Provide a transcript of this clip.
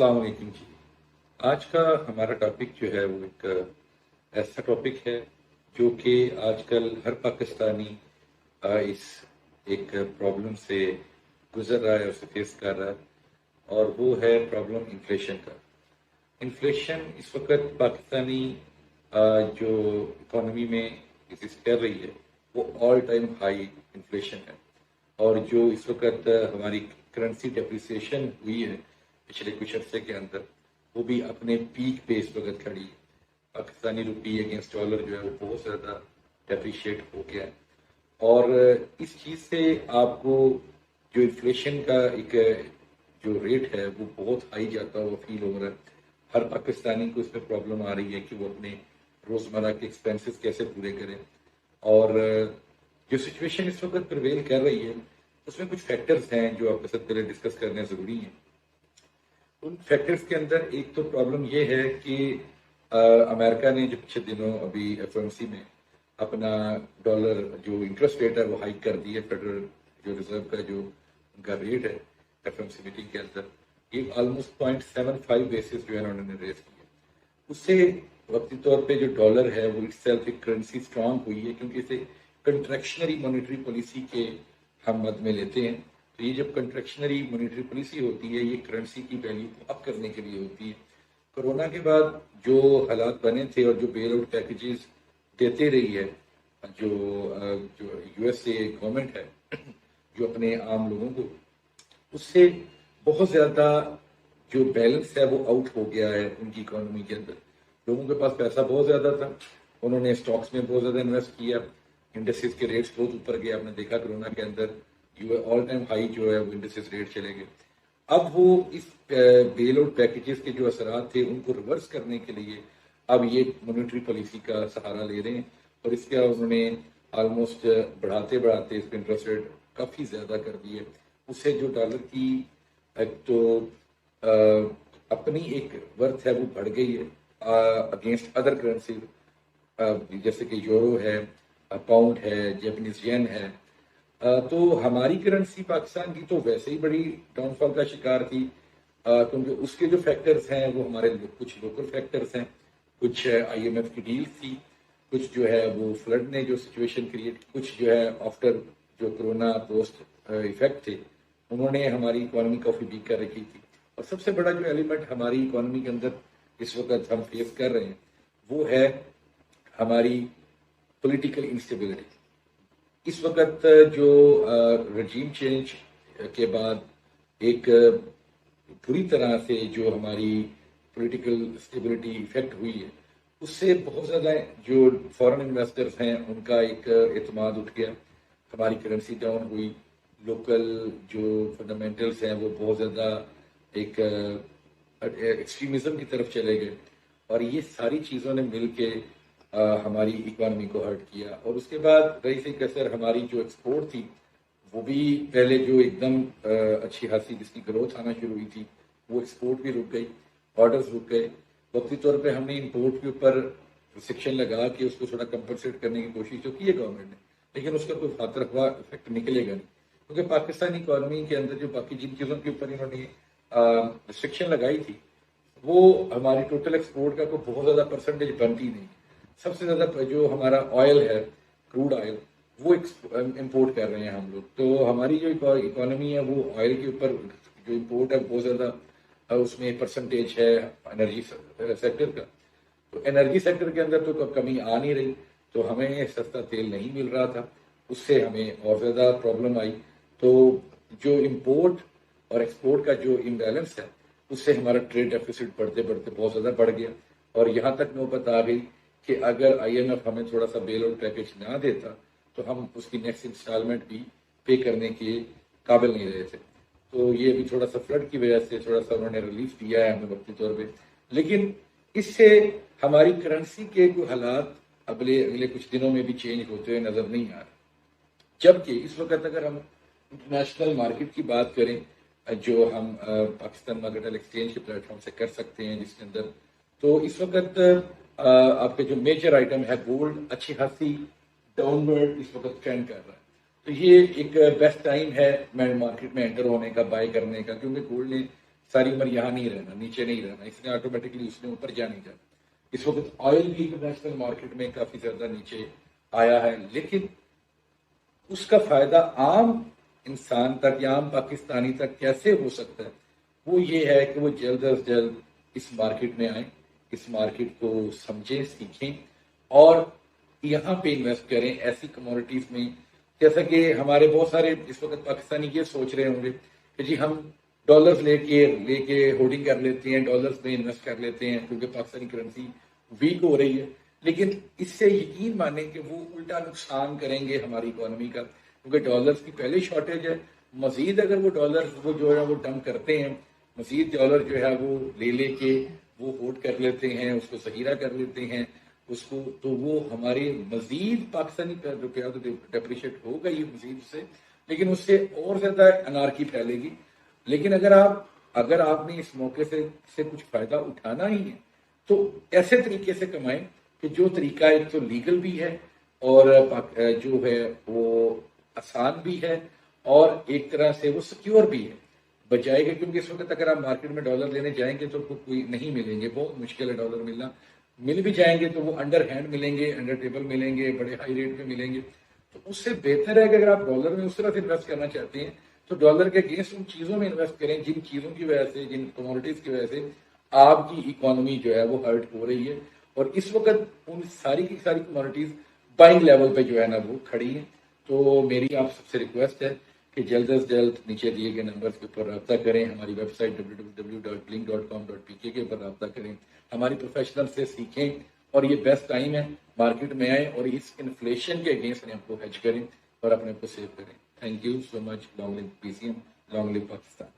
السلام علیکم جی۔ آج کا ہمارا ٹاپک جو ہے وہ ایک ایسا ٹاپک ہے جو کہ آج کل ہر پاکستانی اس ایک پرابلم سے گزر رہا ہے، اسے فیس کر رہا ہے، اور وہ ہے پرابلم انفلیشن کا۔ انفلیشن اس وقت پاکستانی جو اکانومی میں ایگزسٹ کر رہی ہے وہ آل ٹائم ہائی انفلیشن ہے، اور جو اس وقت ہماری کرنسی ڈیپریسیشن ہوئی ہے پچھلے کچھ عرصے کے اندر، وہ بھی اپنے پیک پہ اس وقت کھڑی ہے۔ پاکستانی روپی اگینسٹ ڈالر جو ہے وہ بہت زیادہ ڈیپریشیٹ ہو گیا ہے، اور اس چیز سے آپ کو جو انفلیشن کا ایک جو ریٹ ہے وہ بہت ہائی جاتا ہوا فیل ہو رہا ہے۔ ہر پاکستانی کو اس میں پرابلم آ رہی ہے کہ وہ اپنے روزمرہ کے ایکسپینسز کیسے پورے کریں، اور جو سچویشن اس وقت پرویل کر رہی ہے اس میں کچھ فیکٹرز ہیں جو آپ کے ساتھ پہلے ڈسکس کرنے ضروری ہیں۔ ان فیکٹرز کے اندر ایک تو پرابلم یہ ہے کہ امریکہ نے جو پچھلے دنوں ابھی ایف او ایم سی میں اپنا ڈالر جو انٹرسٹ ریٹ ہے وہ ہائک کر دی ہے۔ فیڈرل جو ریزرو کا جو ان کا ریٹ ہے F O M C meeting کے اندر، یہ آلموسٹ 0.75 بیسس جو ہے انہوں نے ریز کی ہے۔ اس سے وقتی طور پہ جو ڈالر ہے وہ اٹ سیلف ایک کرنسی اسٹرانگ ہوئی ہے، کیونکہ اسے کنٹریکشنری مانیٹری پالیسی کے ہم مد میں لیتے ہیں۔ تو یہ جب کنٹریکشنری مانیٹری پالیسی ہوتی ہے، یہ کرنسی کی ویلیو کو اپ کرنے کے لیے ہوتی ہے۔ کورونا کے بعد جو حالات بنے تھے اور جو بیل آؤٹ پیکیجز دیتے رہی ہے جو یو ایس اے گورنمنٹ ہے جو اپنے عام لوگوں کو، اس سے بہت زیادہ جو بیلنس ہے وہ آؤٹ ہو گیا ہے ان کی اکانومی کے اندر۔ لوگوں کے پاس پیسہ بہت زیادہ تھا، انہوں نے اسٹاکس میں بہت زیادہ انویسٹ کیا، انڈسٹریز کے ریٹس بہت اوپر گئے۔ آپ نے دیکھا کورونا کے اندر آل ٹائم ہائی جو ہے وہ انڈسٹریز ریٹ چلے گئے۔ اب وہ اس بیل آؤٹ پیکیجز کے جو اثرات تھے ان کو ریورس کرنے کے لیے اب یہ مانیٹری پالیسی کا سہارا لے رہے ہیں، اور اس کا انہوں نے آلموسٹ بڑھاتے اس پہ انٹرسٹ ریٹ کافی زیادہ کر دیے۔ اس سے جو ڈالر کی ایک تو اپنی ایک ورتھ ہے وہ بڑھ گئی ہے اگینسٹ ادر کرنسی، جیسے کہ یورو ہے، پاؤنڈ ہے، جیپنیز ین ہے۔ تو ہماری کرنسی پاکستان کی تو ویسے ہی بڑی ڈاؤن فال کا شکار تھی، کیونکہ اس کے جو فیکٹرز ہیں وہ ہمارے کچھ لوکل فیکٹرز ہیں، کچھ آئی ایم ایف کی ڈیل تھی، کچھ جو ہے وہ فلڈ نے جو سچویشن کریٹ، کچھ جو ہے آفٹر جو کرونا پوسٹ ایفیکٹ تھے انہوں نے ہماری اکانومی کافی ویک کر رکھی تھی۔ اور سب سے بڑا جو ایلیمنٹ ہماری اکانومی کے اندر اس وقت ہم فیس کر رہے ہیں وہ ہے ہماری پولیٹیکل انسٹیبلٹی۔ اس وقت جو رجیم چینج کے بعد ایک پوری طرح سے جو ہماری پولیٹیکل اسٹیبلٹی افیکٹ ہوئی ہے، اس سے بہت زیادہ جو فارن انویسٹرز ہیں ان کا ایک اعتماد اٹھ گیا، ہماری کرنسی ڈاؤن ہوئی، لوکل جو فنڈامنٹلز ہیں وہ بہت زیادہ ایک ایکسٹریمزم کی طرف چلے گئے، اور یہ ساری چیزوں نے مل کے ہماری اکانومی کو ہرٹ کیا۔ اور اس کے بعد رئیس کثر ہماری جو ایکسپورٹ تھی وہ بھی پہلے جو ایک دم اچھی خاصی جس کی گروتھ آنا شروع ہوئی تھی وہ ایکسپورٹ بھی رک گئی، آرڈرز رک گئے۔ وقتی طور پہ ہم نے امپورٹ کے اوپر ریسٹرکشن لگا کے اس کو تھوڑا کمپنسیٹ کرنے کی کوشش تو کی ہے گورنمنٹ نے، لیکن اس کا کوئی خاطر خواہ افیکٹ نکلے گا نہیں، کیونکہ پاکستانی اکانومی کے اندر جو باقی جن چیزوں کے اوپر انہوں نے ریسٹرکشن لگائی تھی وہ ہماری ٹوٹل ایکسپورٹ کا کوئی بہت زیادہ پرسنٹیج بنتی نہیں۔ سب سے زیادہ جو ہمارا آئل ہے، کروڈ آئل، وہ امپورٹ کر رہے ہیں ہم لوگ، تو ہماری جو اکانومی ہے وہ آئل کے اوپر جو امپورٹ ہے بہت زیادہ اس میں پرسنٹیج ہے انرجی سیکٹر کا۔ تو انرجی سیکٹر کے اندر تو کمی آ نہیں رہی، تو ہمیں سستا تیل نہیں مل رہا تھا، اس سے ہمیں اور زیادہ پرابلم آئی۔ تو جو امپورٹ اور ایکسپورٹ کا جو امبیلنس ہے اس سے ہمارا ٹریڈ ڈیفیسٹ بڑھتے بہت زیادہ بڑھ گیا، اور یہاں تک نوبت آ گئی کہ اگر آئی ایم ایف ہمیں تھوڑا سا بیل آؤٹ پیکیج نہ دیتا تو ہم اس کی نیکسٹ انسٹالمنٹ بھی پے کرنے کے قابل نہیں رہے تھے۔ تو یہ بھی تھوڑا سا فلڈ کی وجہ سے تھوڑا سا انہوں نے ریلیف دیا ہے ہمیں وقتی طور پہ، لیکن اس سے ہماری کرنسی کے کوئی حالات اگلے کچھ دنوں میں بھی چینج ہوتے ہوئے نظر نہیں آ رہے۔ جبکہ اس وقت اگر ہم انٹرنیشنل مارکیٹ کی بات کریں جو ہم پاکستان مرکنٹائل ایکسچینج کے پلیٹ فارم سے کر سکتے ہیں، جس کے اندر تو اس وقت آپ کے جو میجر آئٹم ہے گولڈ اچھی خاصی ڈاؤن ورڈ اس وقت ٹرینڈ کر رہا ہے، تو یہ ایک بیسٹ ٹائم ہے مارکیٹ میں انٹر ہونے کا، بائی کرنے کا، کیونکہ گولڈ نے ساری عمر یہاں نہیں رہنا، نیچے نہیں رہنا، اس نے آٹومیٹکلی اس نے اوپر جانے جانا. اس وقت آئل بھی انٹرنیشنل مارکیٹ میں کافی زیادہ نیچے آیا ہے، لیکن اس کا فائدہ عام انسان تک یا عام پاکستانی تک کیسے ہو سکتا ہے؟ وہ یہ ہے کہ وہ جلد از جلد اس مارکیٹ میں آئیں، اس مارکیٹ کو سمجھیں، سیکھیں اور یہاں پہ انویسٹ کریں ایسی کموڈیٹیز میں. جیسا کہ ہمارے بہت سارے اس وقت پاکستانی یہ سوچ رہے ہوں گے کہ جی ہم ڈالرز لے کے ہولڈنگ کر لیتے ہیں، ڈالرز میں انویسٹ کر لیتے ہیں کیونکہ پاکستانی کرنسی ویک ہو رہی ہے. لیکن اس سے یقین مانیں کہ وہ الٹا نقصان کریں گے ہماری اکانومی کا، کیونکہ ڈالرز کی پہلے شارٹیج ہے. مزید اگر وہ ڈالرز وہ جو ہے وہ ڈمپ کرتے ہیں، مزید ڈالر جو ہے وہ لے کے وہ ہولڈ کر لیتے ہیں، اس کو ذخیرہ کر لیتے ہیں اس کو، تو وہ ہمارے مزید پاکستانی روپیہ تو ڈیپریشیٹ ہوگا ہی مزید سے، لیکن اس سے اور زیادہ انارکی پھیلے گی. لیکن اگر آپ نے اس موقع سے کچھ فائدہ اٹھانا ہی ہے تو ایسے طریقے سے کمائیں کہ جو طریقہ ایک تو لیگل بھی ہے اور جو ہے وہ آسان بھی ہے اور ایک طرح سے وہ سیکیور بھی ہے. بچائے گا، کیونکہ اس وقت اگر آپ مارکیٹ میں ڈالر لینے جائیں گے تو کوئی نہیں ملیں گے، بہت مشکل ہے ڈالر ملنا. مل بھی جائیں گے تو وہ انڈر ہینڈ ملیں گے، انڈر ٹیبل ملیں گے، بڑے ہائی ریٹ پہ ملیں گے. تو اس سے بہتر ہے کہ اگر آپ ڈالر میں اس طرح سے انویسٹ کرنا چاہتے ہیں تو ڈالر کے اگینسٹ ان چیزوں میں انویسٹ کریں جن چیزوں کی وجہ سے، جن کموڈیٹیز کی وجہ سے آپ کی اکانومی جو ہے وہ ہرٹ ہو رہی ہے. اور اس وقت ان ساری کی ساری کموڈیٹیز بائنگ لیول پہ جو ہے نا وہ کھڑی ہیں. تو میری آپ سب سے ریکویسٹ ہے کہ جلد از جلد نیچے دیے گئے نمبرز کے اوپر رابطہ کریں، ہماری ویب سائٹ www.blink.com.pk کے اوپر رابطہ کریں، ہماری پروفیشنل سے سیکھیں اور یہ بیسٹ ٹائم ہے، مارکیٹ میں آئیں اور اس انفلیشن کے اگینسٹ اپنے آپ کو ہیج کریں اور اپنے آپ کو سیو کریں. Thank you so much. Long live PCM، long live Pakistan.